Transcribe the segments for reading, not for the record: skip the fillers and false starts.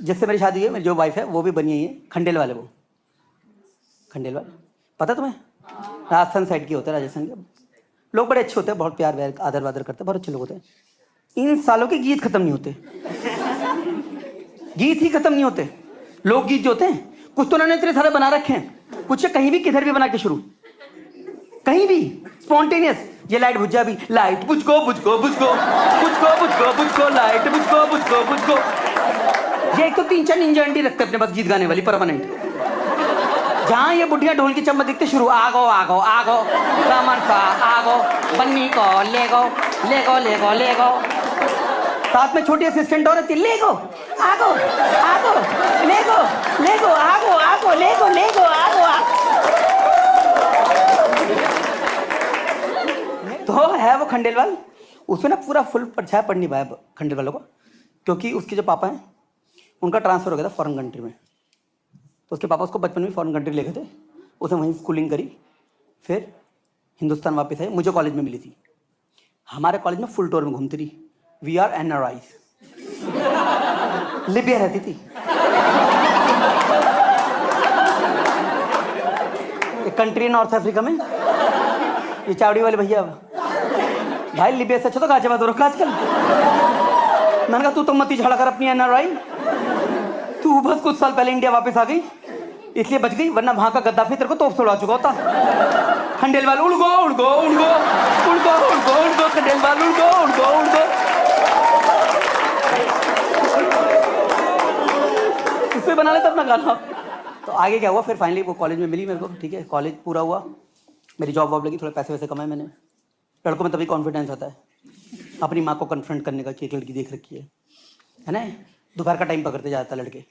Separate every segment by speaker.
Speaker 1: जिससे मेरी शादी हुई है, मेरी जो वाइफ है वो भी बनी हुई है खंडेल वाले। वो खंडेलवाल पता तुम्हें, राजस्थान साइड की होते हैं। राजस्थान के लोग बड़े अच्छे होते हैं, बहुत प्यार व्यार आदर वादर करते हैं, बहुत अच्छे लोग होते हैं। इन सालों के गीत खत्म नहीं होते, गीत ही खत्म नहीं होते। लोकगीत जो होते हैं कुछ तो उन्होंने इतने सारे बना रखे हैं, कुछ कहीं भी किधर भी बना के शुरू, कहीं भी स्पॉन्टेनियस। ये लाइट बुझ जा भी, लाइट बुझको बुझको बुझको बुझको बुझको बुझको लाइट बुझको बुझको बुझको। ये एक तो 3-4 निंजा आंटी रखते अपने पास गीत गाने वाली परमानेंट। जहाँ ये बुढ़िया ढोल की चम्मच दिखते शुरू, आगो आगो आगो कमर सा आगो बन्नी को लेगो लेगो लेगो लेगो। साथ में छोटी असिस्टेंट और रहती, लेगो आगो आगो लेगो लेगो आगो आगो लेगो लेगो आगो आगो। तो है वो खंडेलवाल, उसमें ना पूरा फुल परछाया पड़ नहीं पाया खंडेलवालों को, क्योंकि उसके जो पापा हैं उनका ट्रांसफर हो गया था फॉरेन कंट्री में। तो उसके पापा उसको बचपन में फॉरेन कंट्री ले गए थे, उसने वहीं स्कूलिंग करी, फिर हिंदुस्तान वापस आई। मुझे कॉलेज में मिली थी, हमारे कॉलेज में फुल टूर में घूमती रही। We are NRIs। लिबिया रहती थी, एक कंट्री नॉर्थ अफ्रीका में। ये चावड़ी वाले भैया, भाई लिबिया से अच्छा तो गाजियाबाद रखा आजकल। मैंने कहा तू तो मत ही झगड़ा कर अपनी NRI, तू बस कुछ साल पहले इंडिया वापस आ गई इसलिए बच गई, वरना वहां का गद्दाफी तेरे को तोप से उड़ा चुका होता। खंडेलवाल उड़गो उड़गो उड़गो उड़गो उड़गो उड़गो खंडेलवाल उड़गो उड़गो उड़गो। उससे बना लेता अपना गाना। तो आगे क्या हुआ, फिर फाइनली वो कॉलेज में मिली मेरे को, ठीक है, कॉलेज पूरा हुआ, मेरी जॉब वॉब लगी, थोड़े पैसे वैसे कमाए मैंने। लड़कों में तभी कॉन्फिडेंस आता है अपनी माँ को कन्फ्रंट करने का कि एक लड़की देख रखी है ना। दोपहर का टाइम पकड़ते जाता लड़के,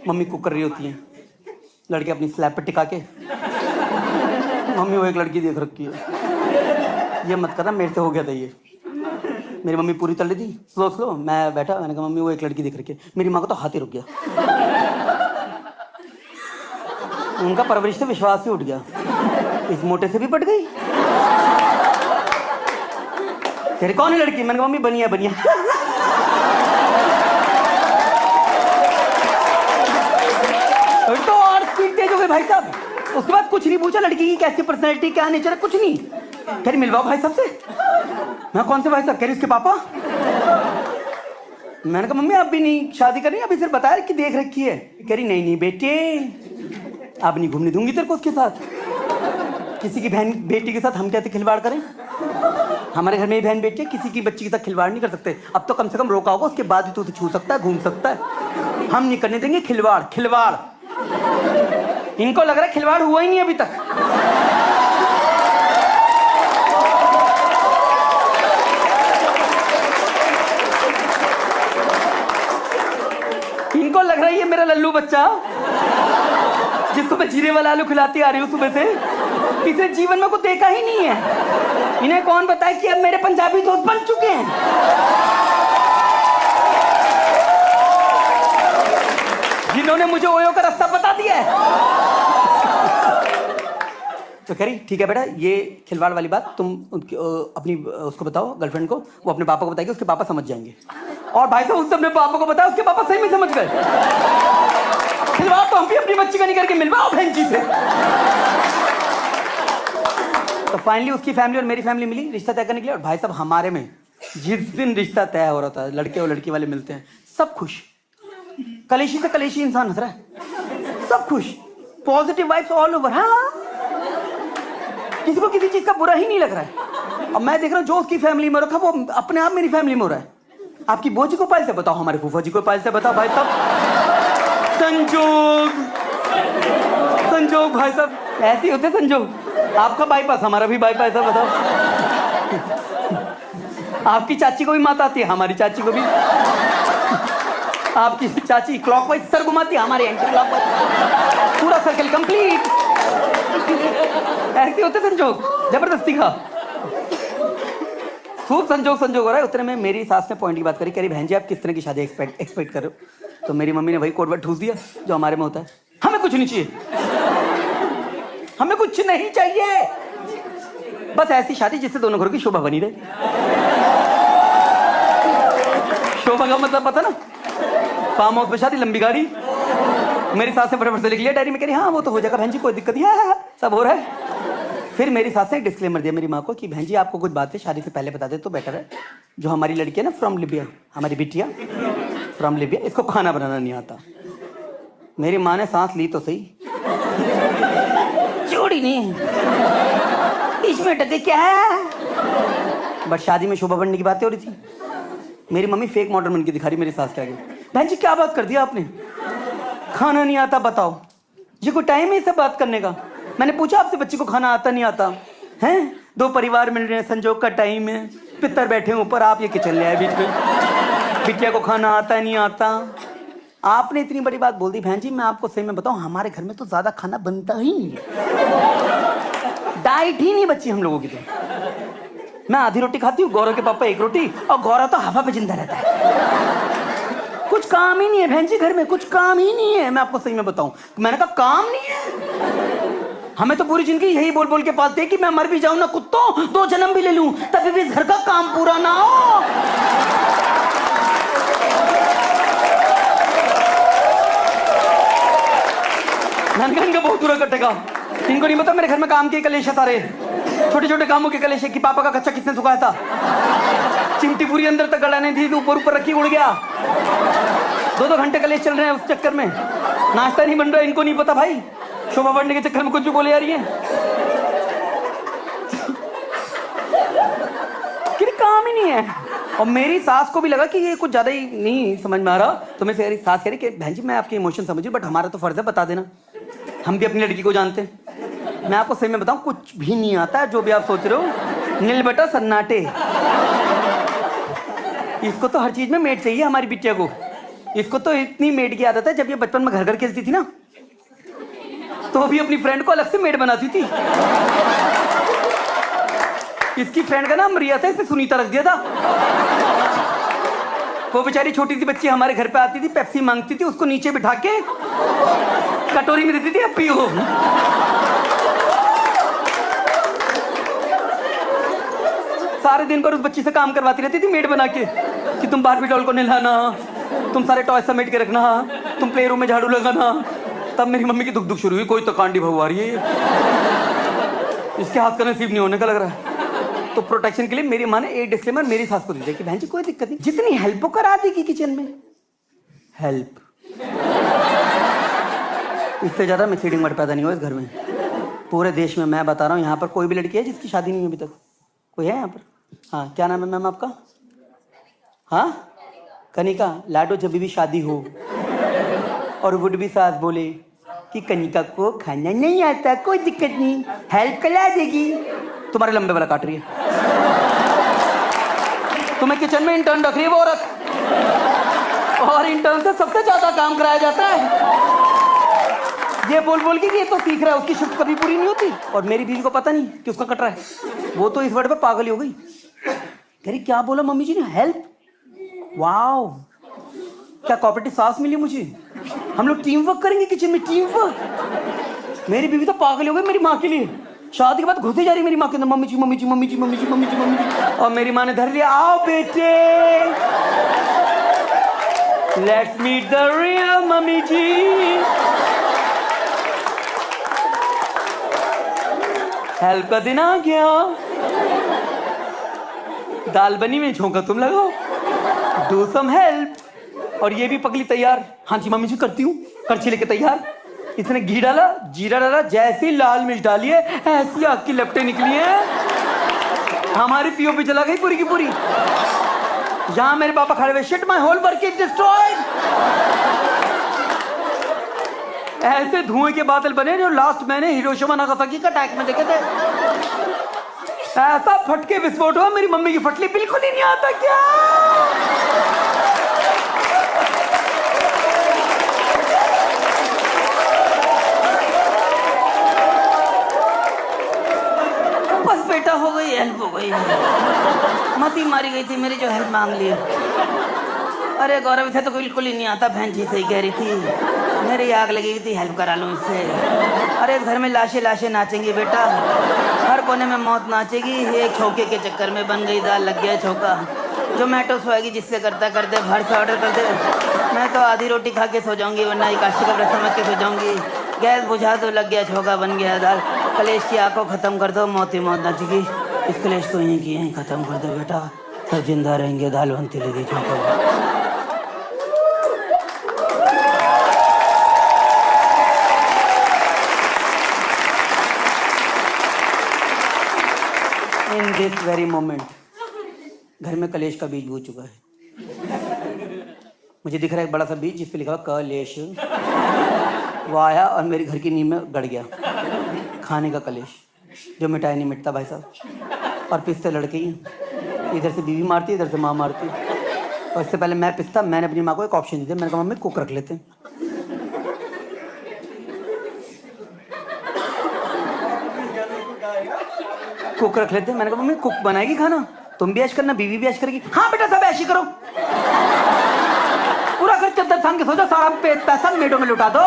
Speaker 1: मम्मी कुक कर रही होती हैं, लड़के अपनी स्लैब पे टिका के, मम्मी वो एक लड़की देख रखी है, ये मत करना, मेरे से हो गया था ये। मेरी मम्मी पूरी तल रही थी, स्लो स्लो, मैं बैठा, मैंने कहा मम्मी वो एक लड़की देख रखी है। मेरी माँ को तो हाथ ही रुक गया, उनका परवरिश से विश्वास ही उठ गया, इस मोटे से भी पट गई। तेरे कौन है लड़की? मैंने कहा मम्मी बनिया बनिया। तो और स्पीड तेज हो गई भाई साहब। उसके बाद कुछ नहीं पूछा लड़की की कैसी पर्सनैलिटी, क्या नेचर है, कुछ नहीं। कह रही मिलवाओ भाई साहब से। मैं कौन से भाई साहब? कह रही उसके पापा। मैंने कहा मम्मी आप भी नहीं शादी कर रही, अभी सिर्फ बताया कि देख रखी है। कह रही नहीं नहीं बेटे, अब नहीं घूमने दूंगी तेरे को उसके साथ। किसी की बहन बेटी के साथ हम कहते खिलवाड़ करें? हमारे घर में बहन बेटी है, किसी की बच्ची के साथ खिलवाड़ नहीं कर सकते। अब तो कम से कम रोका होगा, उसके बाद भी तो उसे छू सकता है, घूम सकता है। हम नहीं करने देंगे खिलवाड़। खिलवाड़ इनको लग रहा है खिलवाड़ हुआ ही नहीं अभी तक। इनको लग रहा है ये मेरा लल्लू बच्चा जिसको मैं जीरे वाला आलू खिलाती आ रही हूँ सुबह से, इसे जीवन में कुछ देखा ही नहीं है। इन्हें कौन बताए कि अब मेरे पंजाबी दोस्त बन चुके हैं। जिन्होंने मुझे ओयो का रास्ता बता दिया है। तो कह रही ठीक है बेटा, ये खिलवाड़ वाली बात तुम अपनी उसको बताओ, गर्लफ्रेंड को, वो अपने पापा को बताएगी, उसके पापा समझ जाएंगे। और भाई साहब उसने अपने पापा को बताया, उसके पापा सही में समझ गए। खिलवाड़ तो हम भी अपनी बच्ची का नहीं करके मिलवाओ बहन जी से। तो फाइनली उसकी फैमिली और मेरी फैमिली मिली रिश्ता तय करने के लिए। और भाई साहब हमारे में जिस दिन रिश्ता तय हो रहा था, लड़के और लड़की वाले मिलते हैं, सब खुश, कलेशी से कलेशी इंसान हंस रहा है, सब खुश, पॉजिटिव वाइब्स ऑल ओवर। हाँ, किसी को किसी चीज का बुरा ही नहीं लग रहा है। और मैं देख रहा हूँ जो उसकी फैमिली में रखा वो अपने आप मेरी फैमिली में हो रहा है। आपकी बोजी को पायल से बताओ, हमारे फूफा जी को पायल से बताओ। भाई साहब संजोग, संजोग भाई साहब ऐसे होते संजोग। आपका बाईपास, हमारा भी बाईपास है, बताओ। आपकी चाची को भी मात आती है, हमारी चाची को भी। आपकी चाची क्लॉकवाइज सर घुमाती है, हमारी एंटी क्लॉकवाइज, पूरा सर्कल कंप्लीट। ऐसे होते संजोग, जबरदस्ती का खूब संजोग संजोग हो रहा है। उतने में मेरी सास ने पॉइंट की बात करी, कह रही बहन जी आप किस तरह की शादी एक्सपेक्ट कर रहे हो? तो मेरी मम्मी ने वही कोड वर्ड ठूस दिया जो हमारे में होता है, हमें कुछ नहीं चाहिए, हमें कुछ नहीं चाहिए, बस ऐसी शादी जिससे दोनों घरों की शोभा बनी रहे। शोभा का मतलब पता ना, फार्म हाउस पे शादी, लंबी गाड़ी। मेरी सास ने फटाफट से लिख लिया डायरी में, कह रही हाँ वो तो हो जाएगा बहन जी, कोई दिक्कत नहीं है, सब हो रहा है। फिर मेरी सास ने एक डिस्क्लेमर दिया मेरी माँ को कि बहन जी आपको कुछ बातें शादी से पहले बता दे तो बेटर है। जो हमारी लड़की है ना फ्रॉम लिबिया, हमारी बिटिया फ्रॉम लिबिया, इसको खाना बनाना नहीं आता। मेरी माँ ने सांस ली तो सही, चोड़ी नहीं इसमें टके क्या है। बट शादी में शोभा बढ़ने की बातें हो रही थी। मेरी मम्मी फेक मॉडल बन के दिखा रही मेरी सास के आगे, बहन जी क्या बात कर दिया आपने, खाना नहीं आता बताओ, ये कोई टाइम है सब बात करने का। मैंने पूछा आपसे बच्ची को खाना आता नहीं आता हैं? दो परिवार मिल रहे हैं, संजोग का टाइम है, पितर बैठे हैं ऊपर, आप ये किचन ले आए बीच में, बिटिया को खाना आता नहीं आता। आपने इतनी बड़ी बात बोल दी। बहन जी मैं आपको सही में बताऊं, हमारे घर में तो ज्यादा खाना बनता ही नहीं है, डाइट ही नहीं बच्ची हम लोगों की। तो मैं आधी रोटी खाती हूँ, गौरव के पापा एक रोटी, और गौरव तो हवा पे जिंदा रहता है। कुछ काम ही नहीं है बहन जी घर में, कुछ काम ही नहीं है। मैं आपको सही में बताऊं, मैंने कहा काम नहीं है। हमें तो पूरी जिंदगी यही बोल बोल के पालते हैं कि मैं मर भी जाऊं ना कुत्तों, 2 जन्म भी ले लूं, तभी भी घर का काम पूरा ना हो। इनका बहुत बुरा कटेगा। इनको नहीं पता मेरे घर में काम के कलेश है सारे, छोटे छोटे कामों के कलेश है कि पापा का कच्चा किसने सुखाया था, चिमटी पूरी अंदर तक गड़ा नहीं थी, ऊपर ऊपर रखी उड़ गया। 2-2 घंटे कलेश चल रहे हैं उस चक्कर में, नाश्ता नहीं बन रहा। इनको नहीं पता भाई, शोभा बढ़ने के चक्कर में कुछ भी बोले जा रही है, काम ही नहीं है। और मेरी सास को भी लगा कि ये कुछ ज्यादा ही नहीं समझ में आ रहा, तो मेरी सास कह रही कि बहन जी मैं आपके इमोशन समझ, बट हमारा तो फर्ज है बता देना, हम भी अपनी लड़की को जानते हैं। मैं आपको सही में बताऊं, कुछ भी नहीं आता है जो भी आप सोच रहे हो, नील बटा सन्नाटे। इसको तो हर चीज में मेड चाहिए हमारी बिटिया को। इसको तो इतनी मेड की आदत है, जब ये बचपन में घर घर खेलती थी ना, तो भी अपनी फ्रेंड को अलग से मेड बनाती थी। इसकी फ्रेंड का नाम रिया था, इसे सुनीता रख दिया था। वो बेचारी छोटी सी बच्ची हमारे घर पे आती थी, पेप्सी मांगती थी, उसको नीचे बिठा के कटोरी में देती थी, अब पियो। सारे दिन पर उस बच्ची से काम करवाती रहती थी मेड बना के, कि तुम बारबी डॉल को नहलाना, तुम सारे टॉय समेट के रखना, तुम प्ले रूम में झाड़ू लगाना। तब मेरी मम्मी की दुख दुख शुरू हुई, कोई तो कांडी बहू आ रही है, इसके हाथ का नसीब नहीं होने का लग रहा है। तो प्रोटेक्शन के लिए मेरी माँ ने एक डिस्क्लेमर मेरी सास को दी थी कि बहन जी कोई दिक्कत नहीं, जितनी हेल्प करा देगी किचन में, हेल्प, इससे ज्यादा मिक्सिंग वर्ड पैदा नहीं हुआ इस घर में। पूरे देश में मैं बता रहा हूँ, यहाँ पर कोई भी लड़की है जिसकी शादी नहीं हुई अभी तक? कोई है यहाँ पर? हाँ, क्या नाम है मैम आपका? हाँ, कनिका। लाडो जब भी शादी हो और वुड भी सास बोले कि कनिका को खाना नहीं आता, कोई दिक्कत नहीं, हेल्प करा देगी, तुम्हारे लंबे वाला काट रही है। तुम्हें किचन में इंटर्न रख रही है वो औरत, और इंटर्न से सबसे ज्यादा काम कराया जाता है। ये बोल बोल के कि ये तो सीख रहा है, उसकी शिफ्ट कभी पूरी नहीं होती। और मेरी बीवी को पता नहीं कि उसका कट रहा है, वो तो इस वर्ड पे पागल हो गई। कह रही क्या बोला मम्मी जी ने, हेल्प? वाओ, क्या कोऑपरेटिव सास मिली मुझे, हम लोग टीम वर्क करेंगे किचन में, टीम वर्क। मेरी बीवी तो पागल हो गई मेरी माँ के लिए। शादी के बाद घुसी जा रही मेरी माँ के अंदर, mummy ji mummy ji mummy ji mummy ji mummy ji mummy ji. और मेरी माँ ने धर लिया, आओ बेटे, let's meet the real mummy ji. Help का दिन आ गया, दाल बनी में झोंका तुम लगाओ, डू सम हेल्प। और ये भी पगली तैयार, हाँ जी मम्मी जी करती हूँ, करछी लेके तैयार। इसने घी डाला, जीरा डाला, जैसी लाल मिर्च डाली है ऐसी आग की लपटें निकली है, हमारी पीओपी जला गई पूरी की पूरी। यहां मेरे पापा खड़े हुए, shit my whole work is destroyed. ऐसे धुएं के बादल बने जो लास्ट मैंने हिरोशिमा नागासाकी का अटैक में देखे थे। ऐसा फटके विस्फोट हुआ, मेरी मम्मी की फटली बिल्कुल ही नहीं आता क्या। बस बेटा हो गई, हेल्प हो गई, मती मारी गई थी मेरी जो हेल्प मांग ली। अरे गौरव इसे तो बिल्कुल ही नहीं आता, बहन जी सही कह रही थी, मेरी आग लगी हुई थी, हेल्प करा लूं इससे। अरे घर में लाशें लाशें नाचेंगी बेटा, हर कोने में मौत नाचेगी। एक छौके के चक्कर में बन गई दाल, लग गया छौका। जोमेटो स्विगी जिससे करता कर दे, घर से ऑर्डर कर दे। मैं तो आधी रोटी खा के सो जाऊंगी, वरना एकादशी का व्रत समझ के सो जाऊंगी। गैस बुझा तो लग गया, छोका बन गया दाल। कलेश की आग को खत्म कर दो, मौत ही मौत ना चुकी। इस कलेश को यहीं की यहीं खत्म कर दो बेटा, सब जिंदा रहेंगे, दाल बनती लगी छोका। इन दिस वेरी मोमेंट घर में कलेश का बीज बो चुका है। मुझे दिख रहा है एक बड़ा सा बीज जिस पे लिखा हुआ कलेश। वो आया और मेरे घर की नींव में गड़ गया। खाने का कलेश जो मिटाए नहीं मिटता भाई साहब। और पिसते लड़के ही, इधर से बीवी मारती, इधर से माँ मारती। और इससे पहले मैं पिसता, मैंने अपनी माँ को एक ऑप्शन दिया, मैंने कहा मम्मी कुक रख लेते हैं। कुक रख लेते हैं। मैंने कहा मम्मी कुक बनाएगी खाना, तुम भी ऐश करना, बीवी भी ऐश करेगी। हाँ बेटा सब ऐश ही करो, पूरा घर चद्दर थाम के सो जाओ, सारा पैसा मेडों में लुटा दो,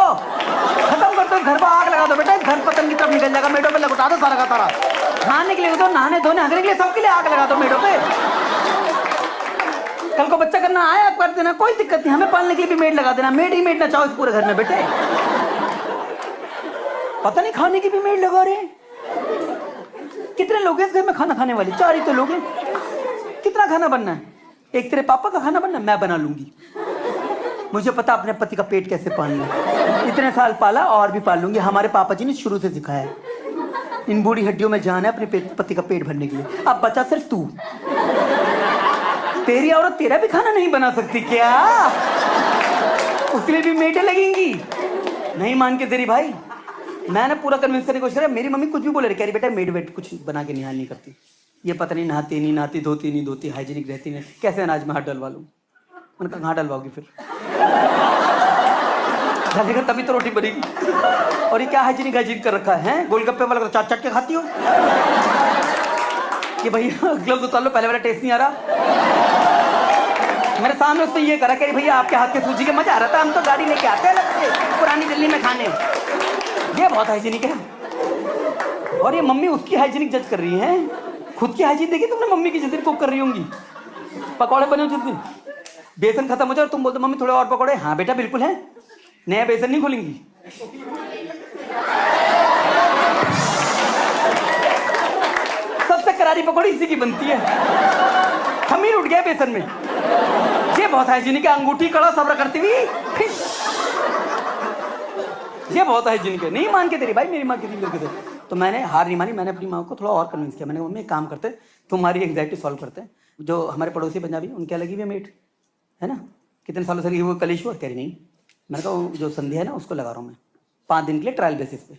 Speaker 1: खत्म कर दो, घर पर आग लगा दो बेटा, इस घर पतंग की तरफ निकल जाएगा, मेडों में लुटा दो सारा का सारा। खाने के लिए दो, नहाने धोने हगने के लिए, सबके लिए आग लगा दो मेडों पे। कल को बच्चा करना आए आप कर देना, कोई दिक्कत नहीं, हमें पालने के लिए भी मेड लगा देना। मेड ही मेड ना चाहो इस पूरे घर में बेटे, पता नहीं खाने की भी मेड लगा रहे हैं। कितने लोग हैं इस घर में खाना खाने वाले? 4 ही तो लोग हैं। कितना खाना बनना है? एक तेरे पापा का खाना बनना, मैं बना लूंगी। मुझे पता अपने पति का पेट कैसे पालना है, इतने साल पाला और भी पाल लूंगी। हमारे पापा जी ने शुरू से सिखाया है, इन बूढ़ी हड्डियों में जान है अपने पति का पेट भरने के लिए। अब बचा सिर्फ तू। तेरी औरत तेरा भी खाना नहीं बना सकती क्या? उसके लिए भी मेटें लगेंगी। नहीं मान के तेरी भाई, मैंने पूरा कन्विंस करने की कोशिश करी। मेरी मम्मी कुछ भी बोले रही, कह रही बेटा मेड वेट कुछ बना के निहाल नहीं करती, ये पता नहीं नहाती नहीं नहाती, धोती नहीं धोती, हाइजीनिक रहती नहीं, कैसे अनाज में हाथ डलवा लूँ। मैंने कहा कहाँ डलवाओगी फिर? डलेगा तभी तो रोटी बनेगी। और ये क्या हाइजीनिक कर रखा है? गोलगप्पे वाला तो चाट चाट के खाती हो कि भैया ग्लव्स उतार लो, पहले वाला टेस्ट नहीं आ रहा। मेरे सामने उसने ये करा कि भैया आपके हाथ के सूजी के मजा आ रहा था, हम तो गाड़ी लेके आते हैं अलग से पुरानी दिल्ली में खाने। ये बहुत हाइजीनिक है। और ये मम्मी उसकी हाइजीनिक जज कर रही है, खुद की हाइजीन देखी तुमने मम्मी की जिस दिन कुक कर रही होंगी। पकौड़े बने जिस दिन, बेसन खत्म हो जाए और तुम बोलते मम्मी थोड़े और पकौड़े। हाँ बेटा बिल्कुल है, नया बेसन नहीं खोलेंगी। सबसे करारी पकौड़ी इसी की बनती है, खमीर उठ गया बेसन में। ये बहुत हाइजीनिक है, अंगूठी कड़ा सब्र करती हुई फिश। ये बहुत हाइजीनिक है। नहीं मान के तेरी भाई, मेरी माँ किसी तरीके से। तो मैंने हार नहीं मानी, मैंने अपनी माँ को थोड़ा और कन्विंस किया। मैंने कहा मम्मी एक काम करते, तुम्हारी एंग्जाइटी सॉल्व करते हैं। जो हमारे पड़ोसी पंजाबी उनके अलग ही मेट है ना, कितने सालों से वो कलेश हुआ, कह रही नहीं। मैंने कहा जो संध्या है ना उसको लगा रहा हूँ मैं 5 दिन के लिए ट्रायल बेसिस पे।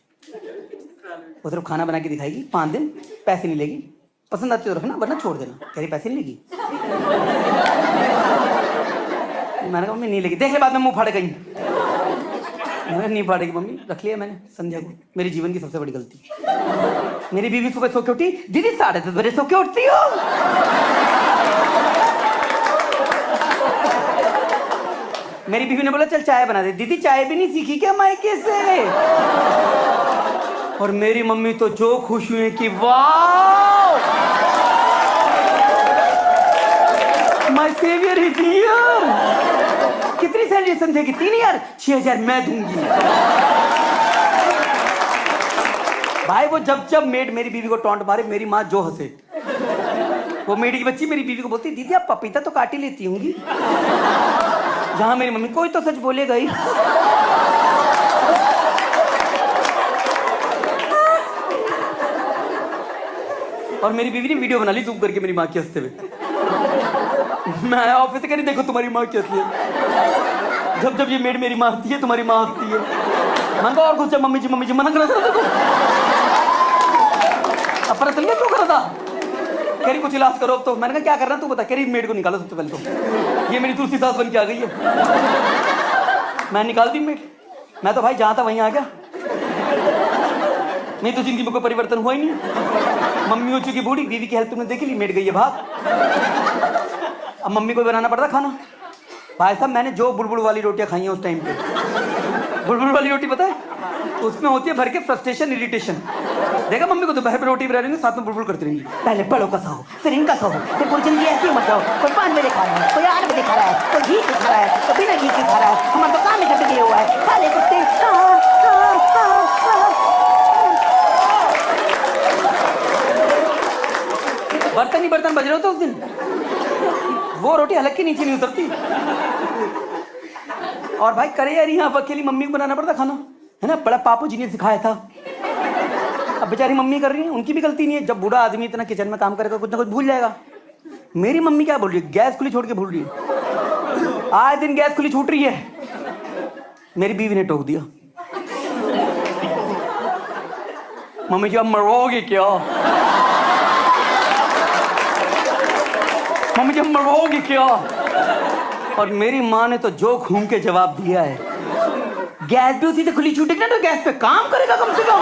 Speaker 1: वो सिर्फ खाना बना के दिखाएगी 5 दिन, पैसे नहीं लेगी, पसंद आती तो रखना वरना छोड़ देना। कह रही पैसे नहीं लेगी। मैंने कहा मम्मी नहीं लेगी, देख ले बाद में मुँह फाड़ गई। मैंने नहीं फाड़ेगी मम्मी, रख लिया मैंने संध्या को। मेरी जीवन की सबसे बड़ी गलती। मेरी बीवी सुबह सो के उठी, दीदी 10:30 बजे सो के उठती हो। मेरी बीवी ने बोला चल चाय बना दे। दीदी चाय भी नहीं सीखी क्या मायके से? और मेरी मम्मी तो जो खुश हुई कि वाह माय सेवियर इज हियर। कितनी सैलरी संध्या की? 3,000। 6,000 मैं दूंगी। भाई वो जब मेड मेरी बीवी को टॉन्ट मारे, मेरी माँ जो हंसे। वो मेडी की बच्ची मेरी बीवी को बोलती दीदी आप पपीता तो काट ही लेती होंगी। जहां मेरी मम्मी कोई तो सच बोलेगा ही। और मेरी बीवी ने वीडियो बना ली जूम करके मेरी माँ के हंसते हुए। मैं ऑफिस से कह रही देखो तुम्हारी माँ क्या हंसती है। जब ये मेड मेरी माँ हंसती है, तुम्हारी माँ हंसती है। मैंने कहा और कुछ मम्मी जी मना करा था। अब पता चल गया क्यों करा था? कह रही कुछ इलाज करो अब तो। मैंने कहा क्या करना तू बता। कह रही मेड को निकालो सबसे पहले तो। ये मेरी दूसरी सास बन के आ गई है। मैं निकाल दी मेड। मैं तो भाई जहाँ था वहीं आ गया। नहीं तो जिंदगी में कोई परिवर्तन हुआ ही नहीं। मम्मी हो चुकी बूढ़ी, बीवी की हेल्थ तुमने देखी ली, मेड गई है भाग। अब मम्मी को बनाना पड़ता खाना। भाई साहब मैंने जो बुलबुल वाली रोटियां खाई हैं उस टाइम पे। बुलबुल वाली रोटी पता है? उसमें होती है भर के फ्रस्ट्रेशन, इरिटेशन। देखा मम्मी को दोपहर में रोटी बना रही है, साथ में बुलबुल करती रहेंगी। पहले बड़ों का खाओ, फिर इनका खाओ, फिर पूरी जिंदगी ऐसे ही मत जाओ। कोई 5 बजे खा रहा है, कोई 8 बजे खा रहा है, कोई घी खा रहा है, कोई बिना घी के खा रहा है। हमारा तो काम इकट्ठे किया हुआ है, साले कुत्ते। बर्तन ही बर्तन बज रहे होते उस दिन। वो रोटी हलक के नीचे नहीं उतरती। और भाई करे यार, यहाँ अकेली मम्मी को बनाना पड़ता खाना, है ना। बड़ा पापू जी ने सिखाया था। अब बेचारी मम्मी कर रही है, उनकी भी गलती नहीं है। जब बूढ़ा आदमी इतना किचन में काम करेगा, कुछ ना कुछ भूल जाएगा। मेरी मम्मी क्या बोल रही है, गैस खुली छोड़ के भूल रही है। आए दिन गैस खुली छूट रही है। मेरी बीवी ने टोक दिया, मम्मी जी अब मरोगे क्या, मम्मी जी अब मरोगे क्या। और मेरी माँ ने तो जो घूम के जवाब दिया है, गैस भी उसी से खुली छूटेगी ना तो गैस पे काम करेगा कम से कम।